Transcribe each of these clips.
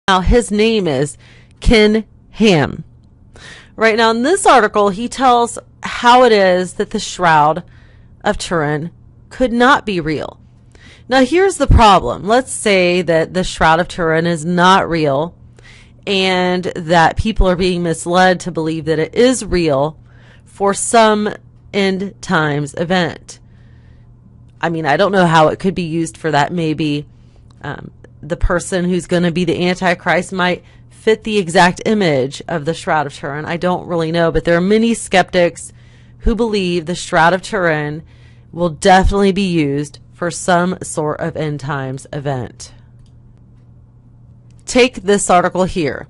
Now, his name is Ken Ham. Right now, in this article, he tells how it is that the Shroud of Turin could not be real. Now, here's the problem. Let's say that the Shroud of Turin is not real and that people are being misled to believe that it is real for some end times event. I mean, I don't know how it could be used for that. Maybe the person who's going to be the Antichrist might fit the exact image of the Shroud of Turin. I don't really know, but there are many skeptics who believe the Shroud of Turin will definitely be used for some sort of end times event. Take this article here.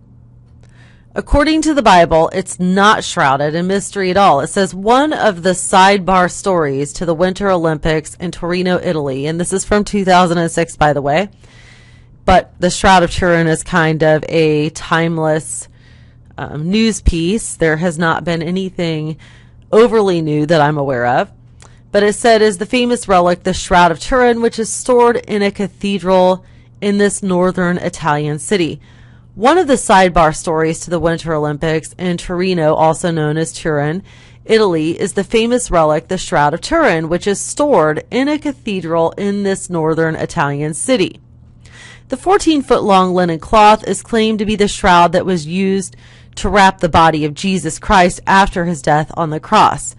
According to the Bible, it's not shrouded in mystery at all. It says one of the sidebar stories to the Winter Olympics in Torino, Italy, and this is from 2006, by the way, but the Shroud of Turin is kind of a timeless news piece. There has not been anything overly new that I'm aware of, but it said is the famous relic, the Shroud of Turin, which is stored in a cathedral in this northern Italian city. One of the sidebar stories to the Winter Olympics in Torino, also known as Turin, Italy, is the famous relic, the Shroud of Turin, which is stored in a cathedral in this northern Italian city. The 14-foot-long linen cloth is claimed to be the shroud that was used to wrap the body of Jesus Christ after his death on the cross.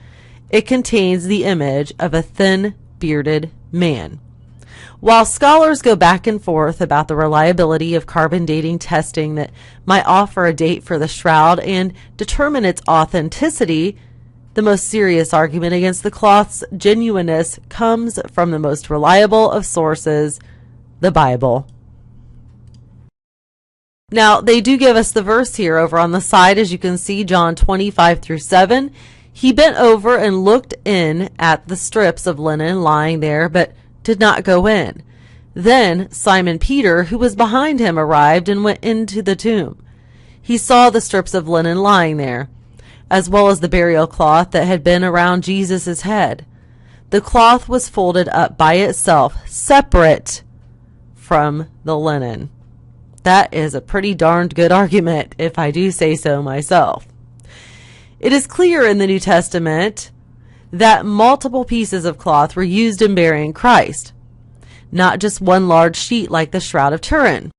It contains the image of a thin, bearded man. While scholars go back and forth about the reliability of carbon dating testing that might offer a date for the shroud and determine its authenticity, the most serious argument against the cloth's genuineness comes from the most reliable of sources, the Bible. Now, they do give us the verse here over on the side, as you can see, John 20:5-7. He bent over and looked in at the strips of linen lying there, but did not go in. Then Simon Peter, who was behind him, arrived and went into the tomb. He saw the strips of linen lying there, as well as the burial cloth that had been around Jesus' head. The cloth was folded up by itself, separate from the linen. That is a pretty darned good argument, if I do say so myself. It is clear in the New Testament that multiple pieces of cloth were used in burying Christ, not just one large sheet like the Shroud of Turin.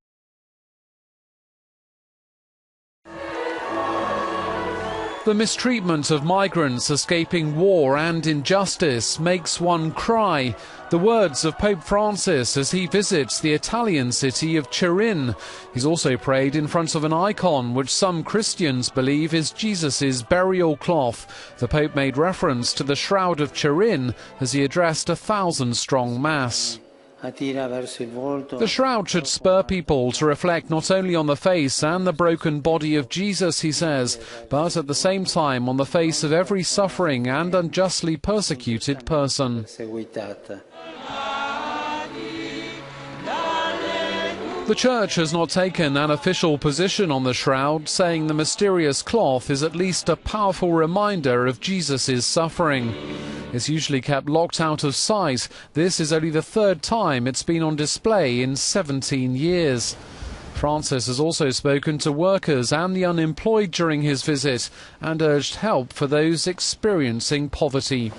The mistreatment of migrants escaping war and injustice makes one cry. The words of Pope Francis as he visits the Italian city of Turin. He's also prayed in front of an icon which some Christians believe is Jesus' burial cloth. The Pope made reference to the Shroud of Turin as he addressed a 1,000-strong mass. The shroud should spur people to reflect not only on the face and the broken body of Jesus, he says, but at the same time on the face of every suffering and unjustly persecuted person. The Church has not taken an official position on the shroud, saying the mysterious cloth is at least a powerful reminder of Jesus' suffering. It's usually kept locked out of sight. This is only the third time it's been on display in 17 years. Francis has also spoken to workers and the unemployed during his visit and urged help for those experiencing poverty.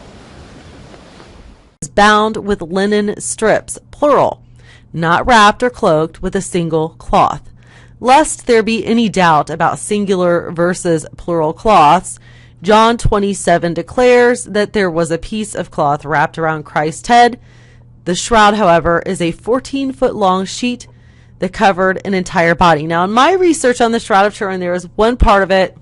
It's bound with linen strips, plural, not wrapped or cloaked with a single cloth. Lest there be any doubt about singular versus plural cloths, John 27 declares that there was a piece of cloth wrapped around Christ's head. The shroud, however, is a 14-foot-long sheet that covered an entire body. Now, in my research on the Shroud of Turin, there is one part of it